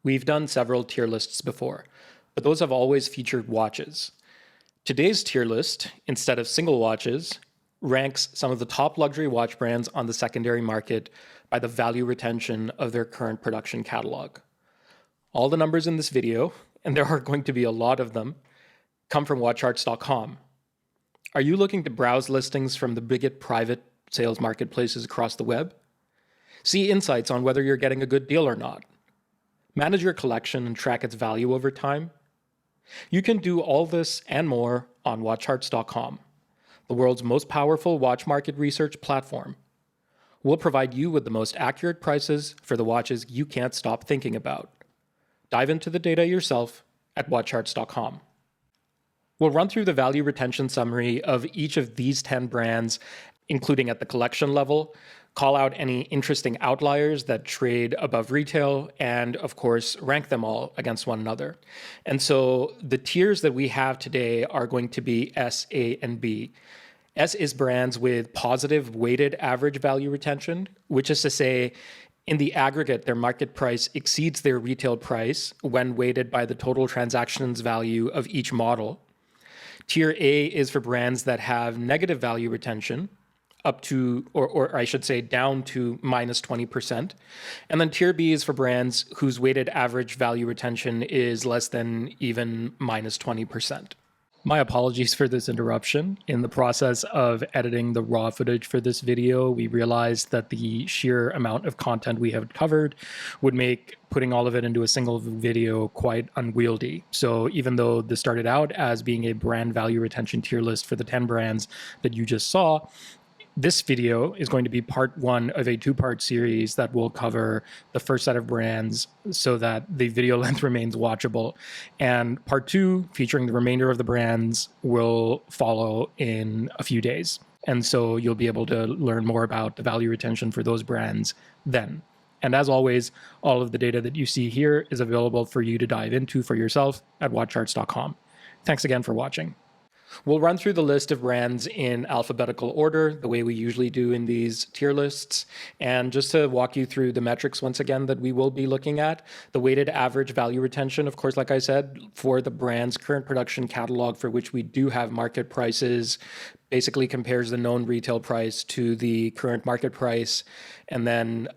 We've done several tier lists before, but those have always featured watches. Today's tier list, instead of single watches, ranks some of the top luxury watch brands on the secondary market by the value retention of their current production catalog. All the numbers in this video, and there are going to be a lot of them, come from WatchCharts.com. Are you looking to browse listings from the biggest private sales marketplaces across the web? See insights on whether you're getting a good deal or not. Manage your collection and track its value over time. You can do all this and more on WatchCharts.com, the world's most powerful watch market research platform. We'll provide you with the most accurate prices for the watches you can't stop thinking about. Dive into the data yourself at WatchCharts.com. We'll run through the value retention summary of each of these 10 brands, including at the collection level, call out any interesting outliers that trade above retail, and of course, rank them all against one another. And so the tiers that we have today are going to be S, A, and B. S is brands with positive weighted average value retention, which is to say, in the aggregate, their market price exceeds their retail price when weighted by the total transactions value of each model. Tier A is for brands that have negative value retention, up to, or I should say down to minus 20%. And then tier B is for brands whose weighted average value retention is less than even minus 20%. My apologies for this interruption. In the process of editing the raw footage for this video, we realized that the sheer amount of content we have covered would make putting all of it into a single video quite unwieldy. So even though this started out as being a brand value retention tier list for the 10 brands that you just saw, this video is going to be part one of a two-part series that will cover the first set of brands so that the video length remains watchable. And part two, featuring the remainder of the brands, will follow in a few days. And so you'll be able to learn more about the value retention for those brands then. And as always, all of the data that you see here is available for you to dive into for yourself at WatchCharts.com. Thanks again for watching. We'll run through the list of brands in alphabetical order, the way we usually do in these tier lists. And just to walk you through the metrics once again that we will be looking at, the weighted average value retention, of course, like I said, for the brand's current production catalog for which we do have market prices, basically compares the known retail price to the current market price, and then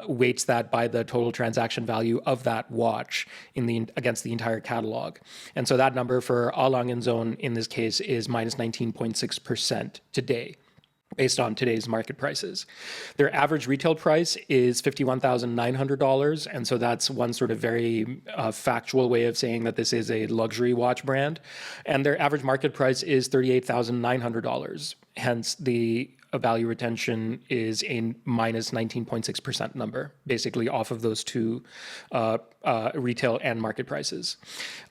weights that by the total transaction value of that watch against the entire catalog. And so that number for Lange Sohne in this case is minus 19.6% today, based on today's market prices. Their average retail price is $51,900, and so that's one sort of very factual way of saying that this is a luxury watch brand. And their average market price is $38,900, hence the value retention is a minus 19.6% number, basically off of those two retail and market prices.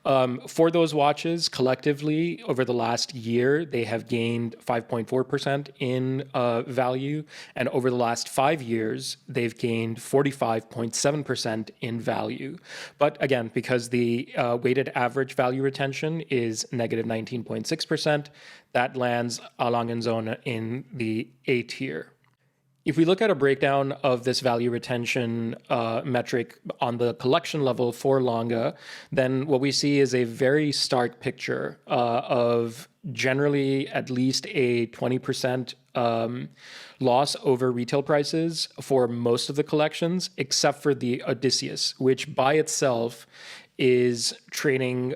For those watches, collectively, over the last year, they have gained 5.4% in value, and over the last 5 years, they've gained 45.7% in value. But again, because the weighted average value retention is negative 19.6%, that lands Lange Sohne in the A tier. If we look at a breakdown of this value retention metric on the collection level for Lange, then what we see is a very stark picture of generally at least a 20% loss over retail prices for most of the collections, except for the Odysseus, which by itself is trading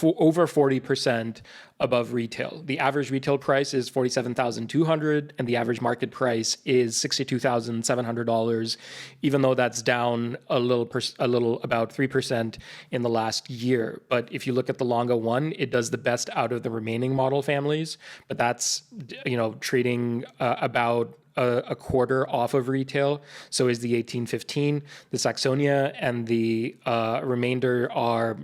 over 40% above retail. The average retail price is $47,200 and the average market price is $62,700, even though that's down a little about 3% in the last year. But if you look at the Lange 1, it does the best out of the remaining model families, but that's, trading about a quarter off of retail. So is the 1815, the Saxonia, and the remainder are,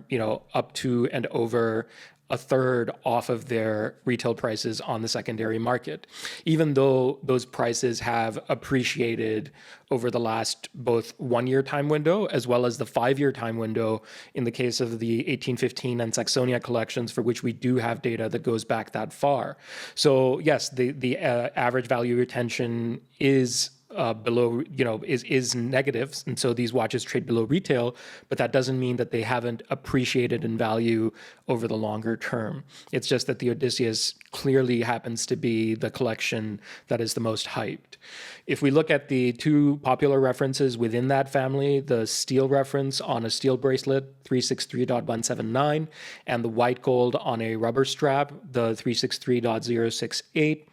up to and over a third off of their retail prices on the secondary market, even though those prices have appreciated over the last both 1 year time window as well as the 5 year time window in the case of the 1815 and Saxonia collections, for which we do have data that goes back that far. So yes, the average value retention is below, is negative, and so these watches trade below retail, but that doesn't mean that they haven't appreciated in value over the longer term. It's just that the Odysseus clearly happens to be the collection that is the most hyped. If we look at the two popular references within that family, the steel reference on a steel bracelet, 363.179, and the white gold on a rubber strap, the 363.068,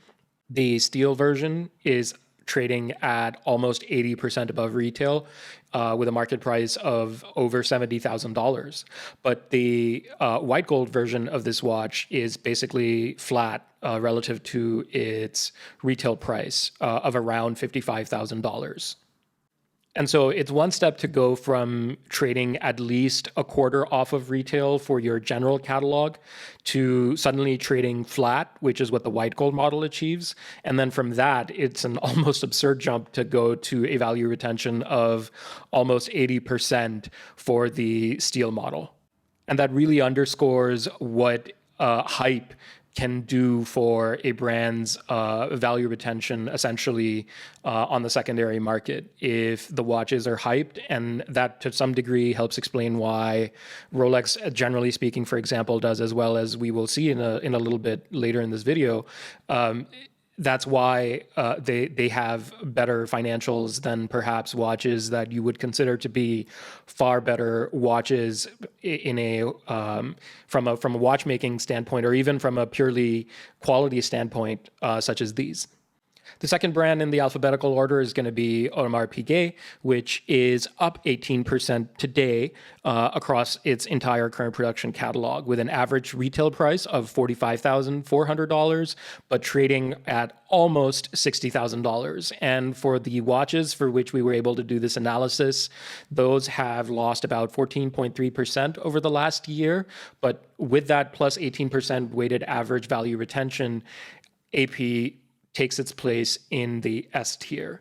the steel version is trading at almost 80% above retail, with a market price of over $70,000. But the white gold version of this watch is basically flat relative to its retail price of around $55,000. And so it's one step to go from trading at least a quarter off of retail for your general catalog to suddenly trading flat, which is what the white gold model achieves. And then from that, it's an almost absurd jump to go to a value retention of almost 80% for the steel model. And that really underscores what hype can do for a brand's value retention, essentially, on the secondary market if the watches are hyped. And that, to some degree, helps explain why Rolex, generally speaking, for example, does as well, as we will see in a little bit later in this video. That's why they have better financials than perhaps watches that you would consider to be far better watches in from a watchmaking standpoint, or even from a purely quality standpoint, such as these. The second brand in the alphabetical order is going to be Audemars Piguet, which is up 18% today across its entire current production catalog, with an average retail price of $45,400, but trading at almost $60,000. And for the watches for which we were able to do this analysis, those have lost about 14.3% over the last year. But with that plus 18% weighted average value retention, AP takes its place in the S tier.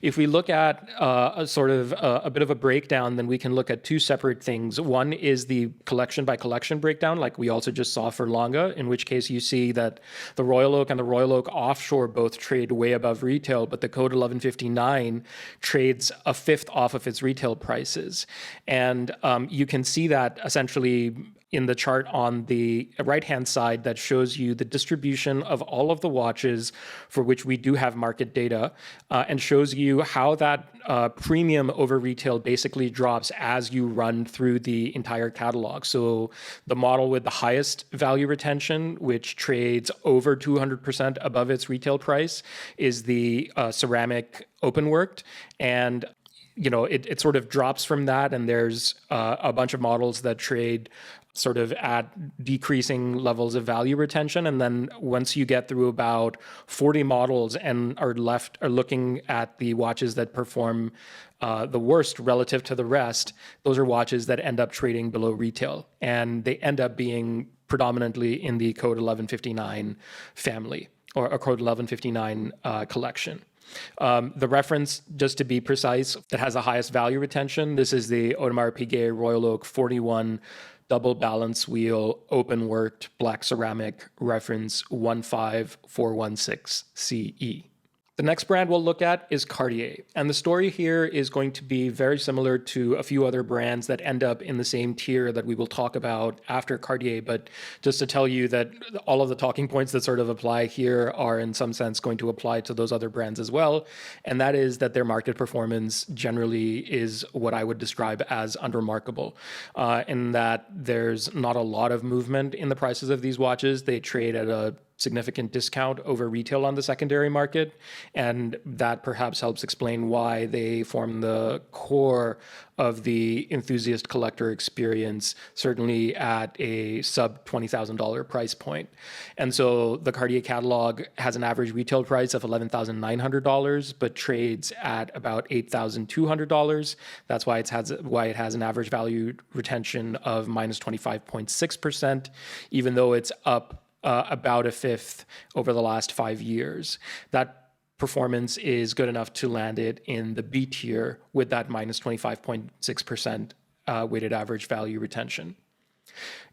If we look at a bit of a breakdown, then we can look at two separate things. One is the collection by collection breakdown, like we also just saw for Lange, in which case you see that the Royal Oak and the Royal Oak Offshore both trade way above retail, but the Code 1159 trades a fifth off of its retail prices. And you can see that essentially in the chart on the right-hand side that shows you the distribution of all of the watches for which we do have market data, and shows you how that premium over retail basically drops as you run through the entire catalog. So the model with the highest value retention, which trades over 200% above its retail price, is the ceramic open-worked. And it sort of drops from that, and there's a bunch of models that trade sort of at decreasing levels of value retention. And then once you get through about 40 models and are looking at the watches that perform the worst relative to the rest, those are watches that end up trading below retail. And they end up being predominantly in the Code 1159 family, or a Code 1159 collection. The reference, just to be precise, that has the highest value retention, this is the Audemars Piguet Royal Oak 41 double balance wheel, open worked, black ceramic, reference 15416 CE. The next brand we'll look at is Cartier. And the story here is going to be very similar to a few other brands that end up in the same tier that we will talk about after Cartier. But just to tell you that all of the talking points that sort of apply here are in some sense going to apply to those other brands as well. And that is that their market performance generally is what I would describe as unremarkable, in that there's not a lot of movement in the prices of these watches. They trade at a significant discount over retail on the secondary market, and that perhaps helps explain why they form the core of the enthusiast collector experience, certainly at a sub $20,000 price point. And so the Cartier catalog has an average retail price of $11,900, but trades at about $8,200. That's why it has an average value retention of minus 25.6%, even though it's up about a fifth over the last 5 years. That performance is good enough to land it in the B tier with that minus 25.6% weighted average value retention.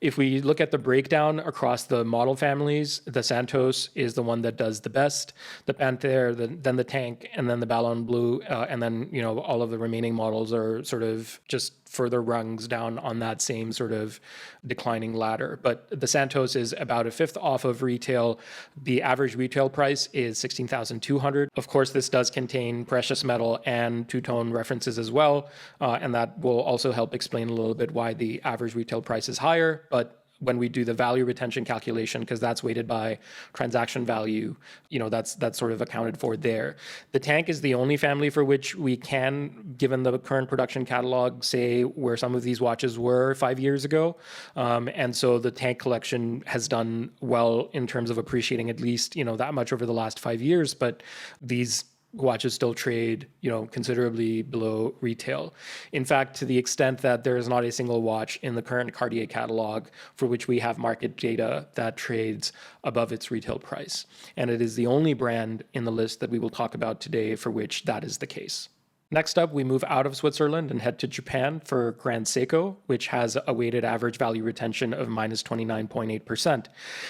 If we look at the breakdown across the model families, the Santos is the one that does the best, the Panther, then the Tank, and then the Ballon Bleu, and then all of the remaining models are sort of just further rungs down on that same sort of declining ladder. But the Santos is about a fifth off of retail. The average retail price is $16,200. Of course, this does contain precious metal and two-tone references as well, and that will also help explain a little bit why the average retail price is higher. But when we do the value retention calculation, because that's weighted by transaction value, that's sort of accounted for there. The Tank is the only family for which we can, given the current production catalog, say where some of these watches were 5 years ago. And so the Tank collection has done well in terms of appreciating at least, that much over the last 5 years. But these watches still trade, considerably below retail. In fact, to the extent that there is not a single watch in the current Cartier catalog for which we have market data that trades above its retail price. And it is the only brand in the list that we will talk about today for which that is the case. Next up, we move out of Switzerland and head to Japan for Grand Seiko, which has a weighted average value retention of minus 29.8%.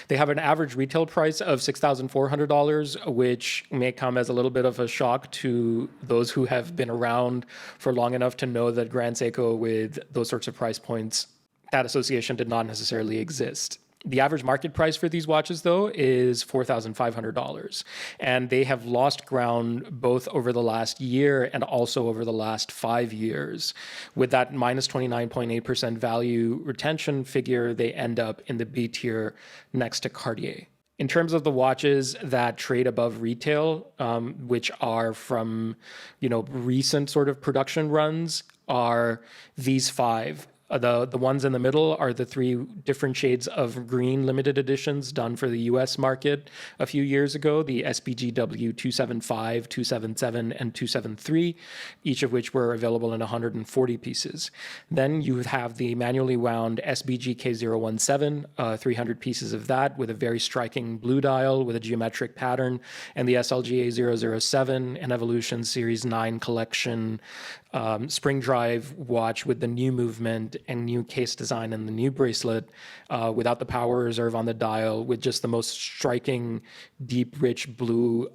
They have an average retail price of $6,400, which may come as a little bit of a shock to those who have been around for long enough to know that Grand Seiko, with those sorts of price points, that association did not necessarily exist. The average market price for these watches, though, is $4,500. And they have lost ground both over the last year and also over the last 5 years. With that minus 29.8% value retention figure, they end up in the B tier next to Cartier. In terms of the watches that trade above retail, which are from, recent sort of production runs, are these five. The ones in the middle are the three different shades of green limited editions done for the US market a few years ago, the SBGW 275, 277, and 273, each of which were available in 140 pieces. Then you have the manually wound SBG K017, 300 pieces of that with a very striking blue dial with a geometric pattern, and the SLGA 007, an Evolution Series 9 collection spring drive watch with the new movement and new case design and the new bracelet, without the power reserve on the dial, with just the most striking, deep, rich blue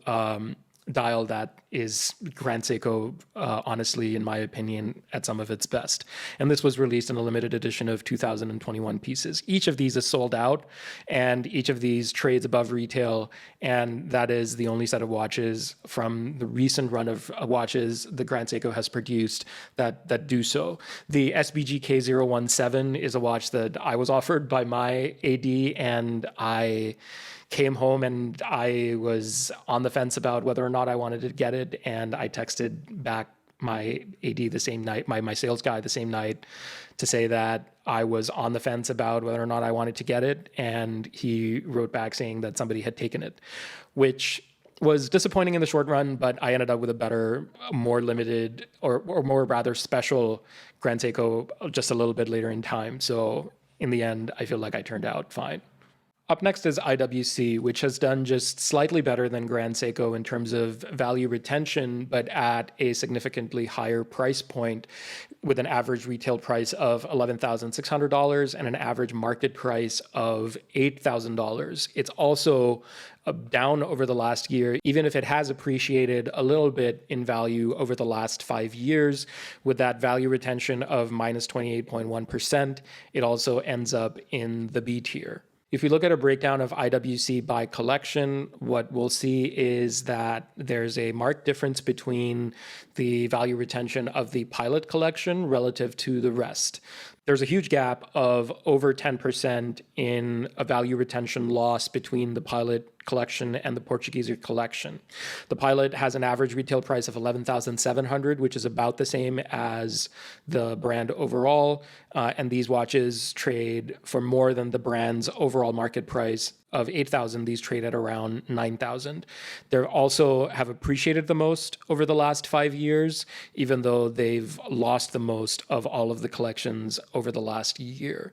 dial that is Grand Seiko, honestly, in my opinion, at some of its best. And this was released in a limited edition of 2021 pieces. Each of these is sold out, and each of these trades above retail, and that is the only set of watches from the recent run of watches the Grand Seiko has produced that do so. The SBG K017 is a watch that I was offered by my AD, and I came home and I was on the fence about whether or not I wanted to get it. And I texted back my AD the same night, my sales guy the same night, to say that I was on the fence about whether or not I wanted to get it. And he wrote back saying that somebody had taken it, which was disappointing in the short run, but I ended up with a better, more limited or more rather special Grand Seiko just a little bit later in time. So in the end, I feel like I turned out fine. Up next is IWC, which has done just slightly better than Grand Seiko in terms of value retention, but at a significantly higher price point, with an average retail price of $11,600 and an average market price of $8,000. It's also down over the last year, even if it has appreciated a little bit in value over the last 5 years. With that value retention of minus 28.1%, it also ends up in the B tier. If we look at a breakdown of IWC by collection, what we'll see is that there's a marked difference between the value retention of the Pilot collection relative to the rest. There's a huge gap of over 10% in a value retention loss between the Pilot collection and the Portuguese collection. The Pilot has an average retail price of $11,700, which is about the same as the brand overall, and these watches trade for more than the brand's overall market price of $8,000. These trade at around $9,000. They also have appreciated the most over the last 5 years, even though they've lost the most of all of the collections over the last year.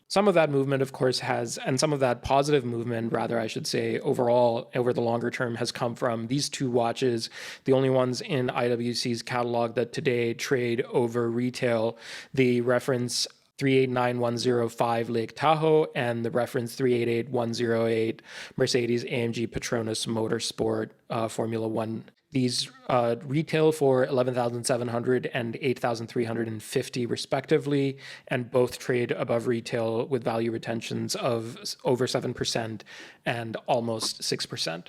Some of that movement, of course, and some of that positive movement, rather, I should say, overall, over the longer term, has come from these two watches, the only ones in IWC's catalog that today trade over retail. The reference 389105 Lake Tahoe and the reference 388108 Mercedes-AMG Petronas Motorsport Formula One. These retail for $11,700 and $8,350 respectively, and both trade above retail with value retentions of over 7% and almost 6%.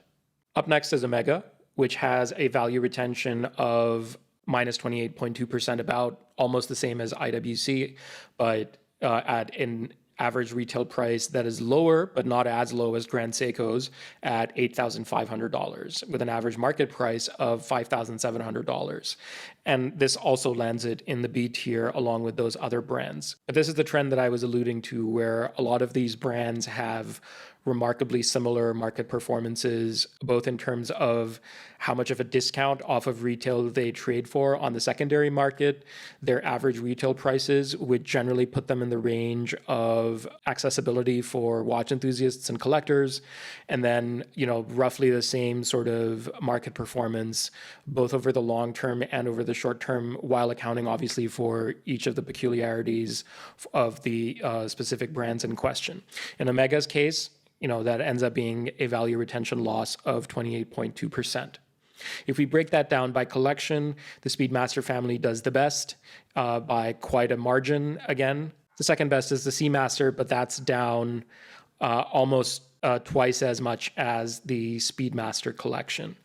Up next is Omega, which has a value retention of minus 28.2%, about almost the same as IWC, but at an average retail price that is lower, but not as low as Grand Seiko's at $8,500, with an average market price of $5,700. And this also lands it in the B tier along with those other brands. But this is the trend that I was alluding to, where a lot of these brands have remarkably similar market performances, both in terms of how much of a discount off of retail they trade for on the secondary market. Their average retail prices would generally put them in the range of accessibility for watch enthusiasts and collectors, and then, roughly the same sort of market performance, both over the long term and over the short term, while accounting obviously for each of the peculiarities of the specific brands in question. In Omega's case, that ends up being a value retention loss of 28.2%. If we break that down by collection, the Speedmaster family does the best by quite a margin again. The second best is the Seamaster, but that's down almost twice as much as the Speedmaster collection.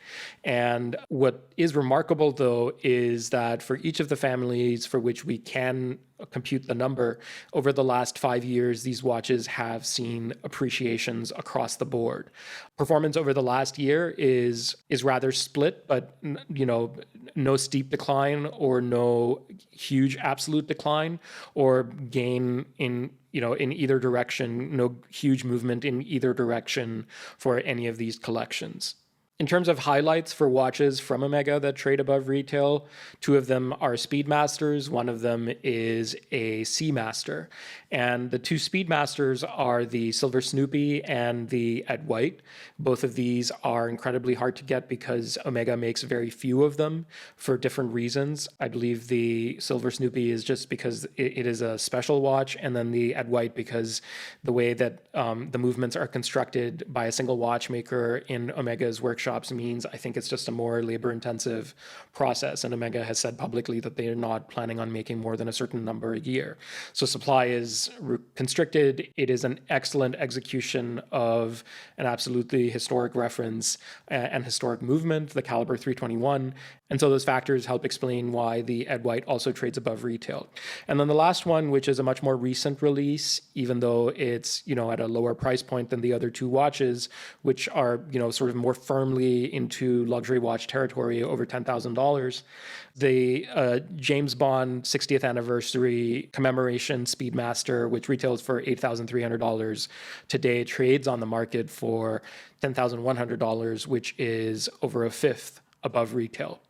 And what is remarkable, though, is that for each of the families for which we can compute the number, over the last 5 years, these watches have seen appreciations across the board. Performance over the last year is rather split, but no steep decline or no huge absolute decline or gain in either direction, no huge movement in either direction for any of these collections. In terms of highlights for watches from Omega that trade above retail, 2 of them are Speedmasters, one of them is a Seamaster. And the 2 Speedmasters are the Silver Snoopy and the Ed White. Both of these are incredibly hard to get because Omega makes very few of them for different reasons. I believe the Silver Snoopy is just because it is a special watch, and then the Ed White because the way that the movements are constructed by a single watchmaker in Omega's workshop means I think it's just a more labor-intensive process, and Omega has said publicly that they are not planning on making more than a certain number a year. So supply is constricted. It is an excellent execution of an absolutely historic reference and historic movement, the caliber 321, and so those factors help explain why the Ed White also trades above retail. And then the last one, which is a much more recent release, even though it's at a lower price point than the other 2 watches, which are sort of more firmly into luxury watch territory over $10,000. The James Bond 60th anniversary commemoration Speedmaster, which retails for $8,300, today trades on the market for $10,100, which is over a fifth above retail.